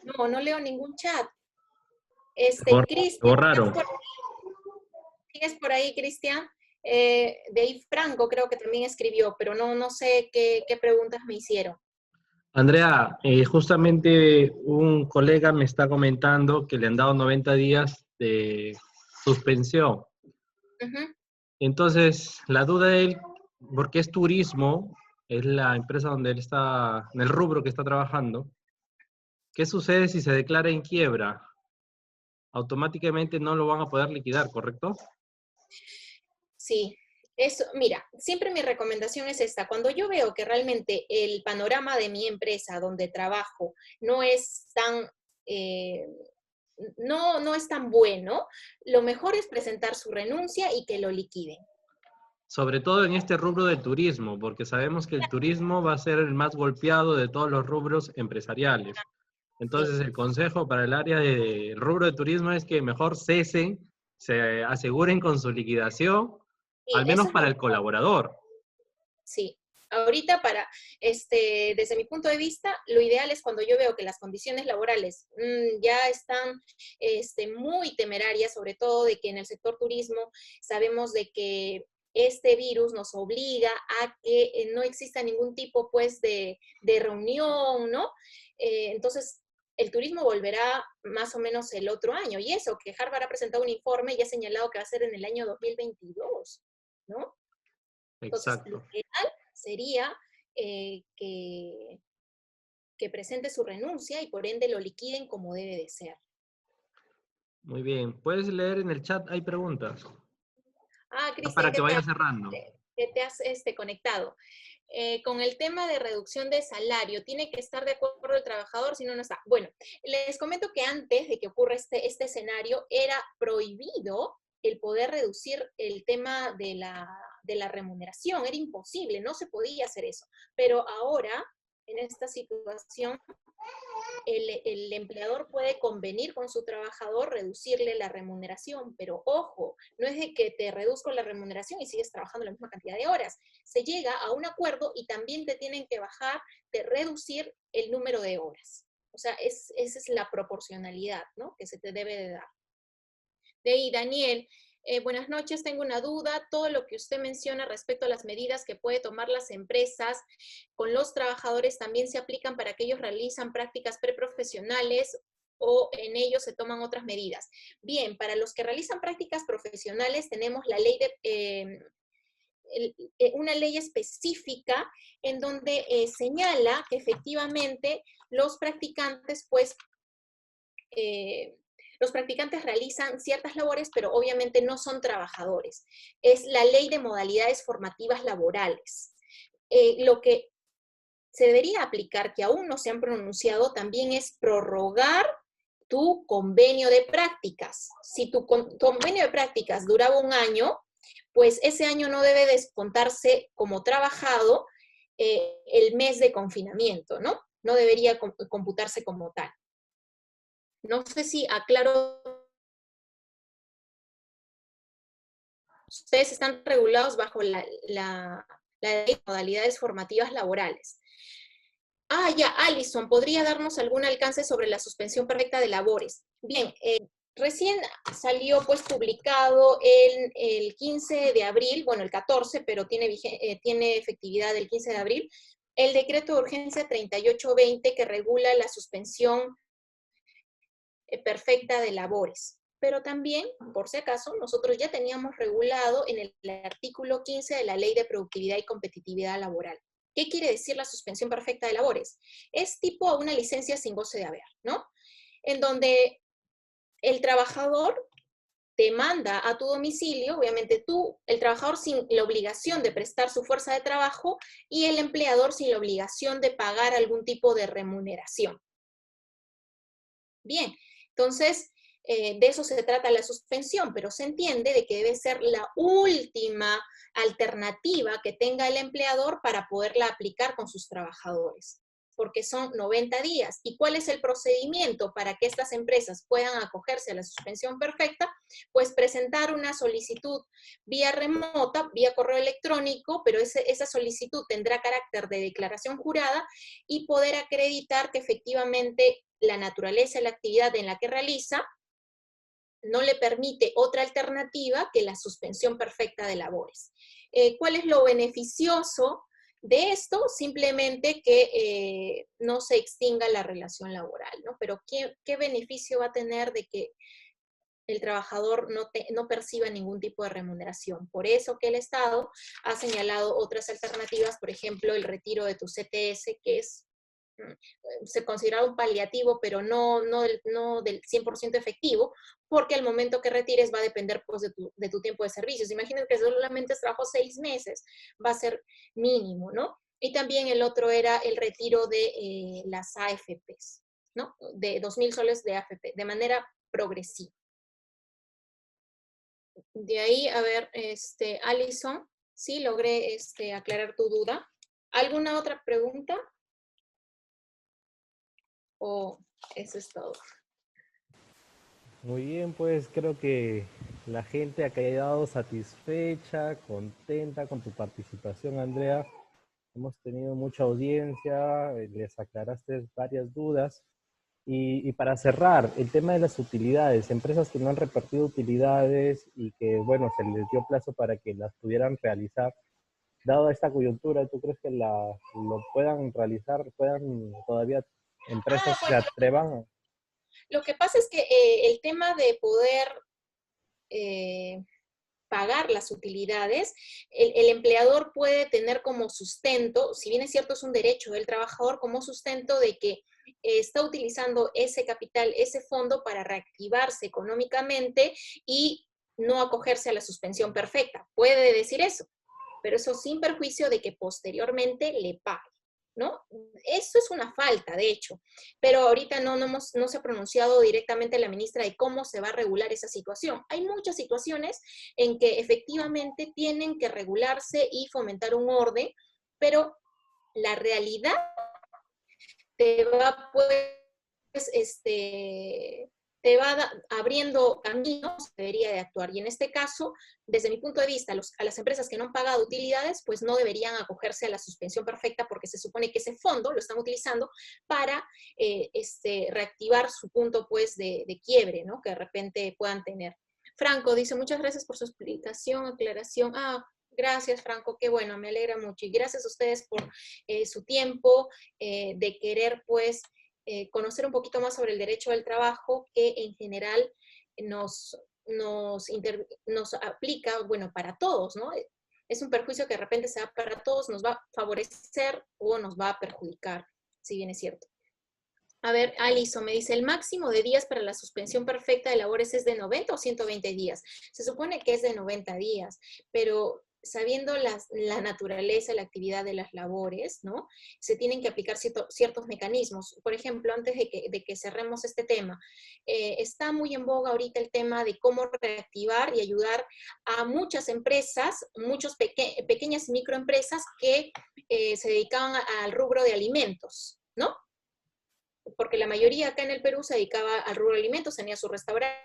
No, no leo ningún chat. Cristian, Borraron. ¿sigues por ahí, Cristian? De ahí Franco creo que también escribió, pero no sé qué preguntas me hicieron. Andrea, justamente un colega me está comentando que le han dado 90 días de suspensión. Uh-huh. Entonces, la duda de él, porque es turismo, es la empresa donde él está, en el rubro que está trabajando, ¿qué sucede si se declara en quiebra? Automáticamente no lo van a poder liquidar, ¿correcto? Sí, eso, mira, siempre mi recomendación es esta. Cuando yo veo que realmente el panorama de mi empresa donde trabajo no es tan, no es tan bueno, lo mejor es presentar su renuncia y que lo liquiden. Sobre todo en este rubro del turismo, porque sabemos que el turismo va a ser el más golpeado de todos los rubros empresariales. Entonces, Sí, el consejo para el área del rubro de turismo es que mejor cesen, se aseguren con su liquidación, sí, al menos eso es para lo el colaborador. sí. Ahorita desde mi punto de vista, lo ideal es cuando yo veo que las condiciones laborales ya están muy temerarias, sobre todo de que en el sector turismo sabemos de que este virus nos obliga a que no exista ningún tipo, pues, de reunión, ¿no? Entonces, el turismo volverá más o menos el otro año. Y eso, que Harvard ha presentado un informe y ha señalado que va a ser en el año 2022, ¿no? Entonces, lo Exacto. ideal sería que presente su renuncia y por ende lo liquiden como debe de ser. Muy bien. Puedes leer en el chat, hay preguntas. Ah, Ya Cristian, para que vaya cerrando. que te has conectado. Con el tema de reducción de salario, ¿tiene que estar de acuerdo el trabajador si no está? Bueno, les comento que antes de que ocurra este escenario, era prohibido el poder reducir el tema de la remuneración, era imposible, no se podía hacer eso. Pero ahora, en esta situación, el empleador puede convenir con su trabajador, reducirle la remuneración, pero ojo, no es de que te reduzco la remuneración y sigues trabajando la misma cantidad de horas. Se llega a un acuerdo y también te tienen que bajar, de reducir el número de horas. O sea, esa es la proporcionalidad, ¿no?, que se te debe de dar. De ahí, Daniel, buenas noches, tengo una duda. Todo lo que usted menciona respecto a las medidas que puede tomar las empresas con los trabajadores también se aplican para que ellos realizan prácticas preprofesionales o en ellos se toman otras medidas. Bien, para los que realizan prácticas profesionales tenemos la ley de... una ley específica en donde señala que efectivamente los practicantes, pues, los practicantes realizan ciertas labores, pero obviamente no son trabajadores. Es la ley de modalidades formativas laborales. Lo que se debería aplicar, que aún no se han pronunciado, también es prorrogar tu convenio de prácticas. Si tu convenio de prácticas duraba un año, pues ese año no debe descontarse como trabajado el mes de confinamiento, ¿no? No debería computarse como tal. No sé si aclaro. Ustedes están regulados bajo la ley de modalidades formativas laborales. Ah, ya, Alison, ¿podría darnos algún alcance sobre la suspensión perfecta de labores? Bien, recién salió pues publicado el 15 de abril, bueno, el 14, pero tiene efectividad el 15 de abril, el decreto de urgencia 3820 que regula la suspensión perfecta de labores. Pero también, por si acaso, nosotros ya teníamos regulado en el artículo 15 de la Ley de Productividad y Competitividad Laboral. ¿Qué quiere decir la suspensión perfecta de labores? Es tipo una licencia sin goce de haber, ¿no? En donde el trabajador te manda a tu domicilio, obviamente tú, el trabajador sin la obligación de prestar su fuerza de trabajo y el empleador sin la obligación de pagar algún tipo de remuneración. Bien, entonces, de eso se trata la suspensión, pero se entiende de que debe ser la última alternativa que tenga el empleador para poderla aplicar con sus trabajadores, porque son 90 días. ¿Y cuál es el procedimiento para que estas empresas puedan acogerse a la suspensión perfecta? Pues presentar una solicitud vía remota, vía correo electrónico, pero esa solicitud tendrá carácter de declaración jurada y poder acreditar que efectivamente la naturaleza de la actividad en la que realiza no le permite otra alternativa que la suspensión perfecta de labores. ¿Cuál es lo beneficioso de esto? Simplemente que no se extinga la relación laboral, ¿no? Pero ¿qué beneficio va a tener de que el trabajador no perciba ningún tipo de remuneración? Por eso que el Estado ha señalado otras alternativas, por ejemplo, el retiro de tu CTS, que se considera un paliativo, pero no del 100% efectivo, porque al momento que retires va a depender pues, de tu tiempo de servicios. Imagínate que solamente trabajo 6 meses, va a ser mínimo, ¿no? Y también el otro era el retiro de las AFPs, ¿no? De 2.000 soles de AFP, de manera progresiva. De ahí, a ver, Alison, sí, logré aclarar tu duda. ¿Alguna otra pregunta? ¿O eso es todo? Muy bien, pues creo que la gente ha quedado satisfecha, contenta con tu participación, Andrea. Hemos tenido mucha audiencia, les aclaraste varias dudas. Y para cerrar, el tema de las utilidades, empresas que no han repartido utilidades y que, bueno, se les dio plazo para que las pudieran realizar. Dado esta coyuntura, ¿tú crees que lo puedan realizar, puedan todavía empresas se Bueno, atrevan? lo que pasa es que el tema de poder pagar las utilidades, el empleador puede tener como sustento, si bien es cierto es un derecho del trabajador, como sustento de que está utilizando ese capital, ese fondo para reactivarse económicamente y no acogerse a la suspensión perfecta. Puede decir eso, pero eso sin perjuicio de que posteriormente le pague, ¿no? Eso es una falta, de hecho, pero ahorita no se ha pronunciado directamente la ministra de cómo se va a regular esa situación. Hay muchas situaciones en que efectivamente tienen que regularse y fomentar un orden, pero la realidad te va pues, te va abriendo caminos, debería de actuar. Y en este caso, desde mi punto de vista, a las empresas que no han pagado utilidades, pues no deberían acogerse a la suspensión perfecta porque se supone que ese fondo lo están utilizando para reactivar su punto pues de quiebre, ¿no? Que de repente puedan tener. Franco dice, muchas gracias por su explicación, aclaración. Gracias, Franco, qué bueno, me alegra mucho. Y gracias a ustedes por su tiempo de querer, pues, conocer un poquito más sobre el derecho del trabajo, que en general nos aplica, bueno, para todos, ¿no? Es un perjuicio que de repente se da para todos, nos va a favorecer o nos va a perjudicar, si bien es cierto. A ver, Alison me dice, el máximo de días para la suspensión perfecta de labores es de 90 o 120 días. Se supone que es de 90 días, pero sabiendo la naturaleza, la actividad de las labores, ¿no? Se tienen que aplicar ciertos mecanismos. Por ejemplo, antes de que cerremos este tema, está muy en boga ahorita el tema de cómo reactivar y ayudar a muchas empresas, pequeñas microempresas que se dedicaban al rubro de alimentos, ¿no? Porque la mayoría acá en el Perú se dedicaba al rubro de alimentos, tenía su restaurante,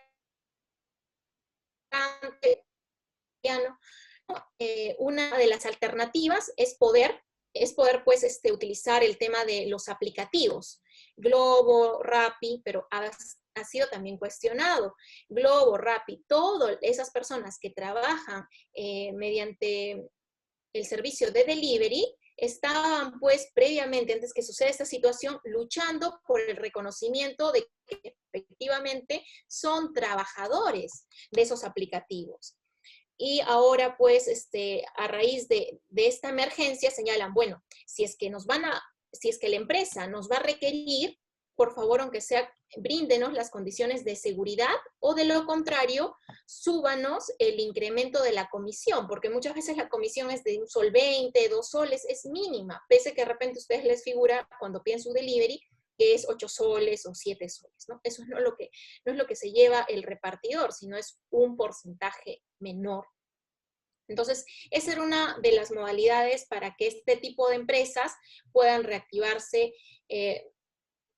cotidiano, ¿no? Una de las alternativas es poder pues, utilizar el tema de los aplicativos, Globo, Rappi, pero ha sido también cuestionado. Globo, Rappi, todas esas personas que trabajan mediante el servicio de delivery, estaban pues previamente, antes que suceda esta situación, luchando por el reconocimiento de que efectivamente son trabajadores de esos aplicativos. Y ahora pues a raíz de esta emergencia señalan, bueno, si es que la empresa nos va a requerir, por favor, aunque sea, bríndenos las condiciones de seguridad, o de lo contrario, súbanos el incremento de la comisión, porque muchas veces la comisión es de 1,20 sol, 2 soles, es mínima, pese que de repente a ustedes les figura, cuando piden su delivery, que es 8 soles o 7 soles, ¿no? Eso no es lo que se lleva el repartidor, sino es un porcentaje menor. Entonces, esa era una de las modalidades para que este tipo de empresas puedan reactivarse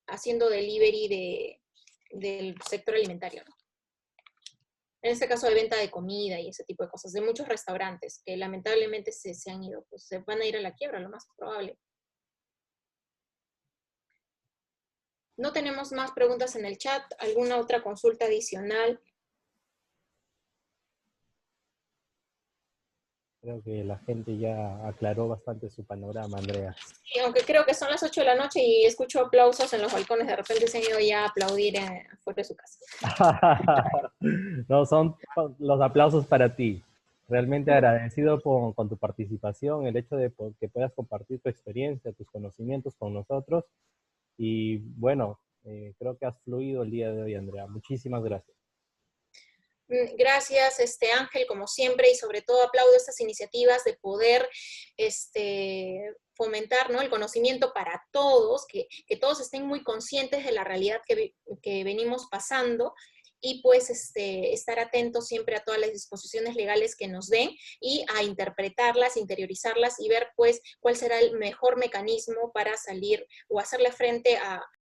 haciendo delivery del sector alimentario, ¿no? En este caso de venta de comida y ese tipo de cosas, de muchos restaurantes que lamentablemente se han ido, pues se van a ir a la quiebra, lo más probable. No tenemos más preguntas en el chat. ¿Alguna otra consulta adicional? Creo que la gente ya aclaró bastante su panorama, Andrea. Sí, aunque creo que son las 8 de la noche y escucho aplausos en los balcones, de repente se han ido ya a aplaudir afuera de su casa. No, son los aplausos para ti. Realmente agradecido con tu participación, el hecho de que puedas compartir tu experiencia, tus conocimientos con nosotros. Y bueno, creo que has fluido el día de hoy, Andrea. Muchísimas gracias. Gracias, Ángel, como siempre, y sobre todo aplaudo estas iniciativas de poder fomentar, ¿no?, el conocimiento para todos, que todos estén muy conscientes de la realidad que venimos pasando, y pues estar atentos siempre a todas las disposiciones legales que nos den y a interpretarlas, interiorizarlas y ver pues cuál será el mejor mecanismo para salir o hacerle frente a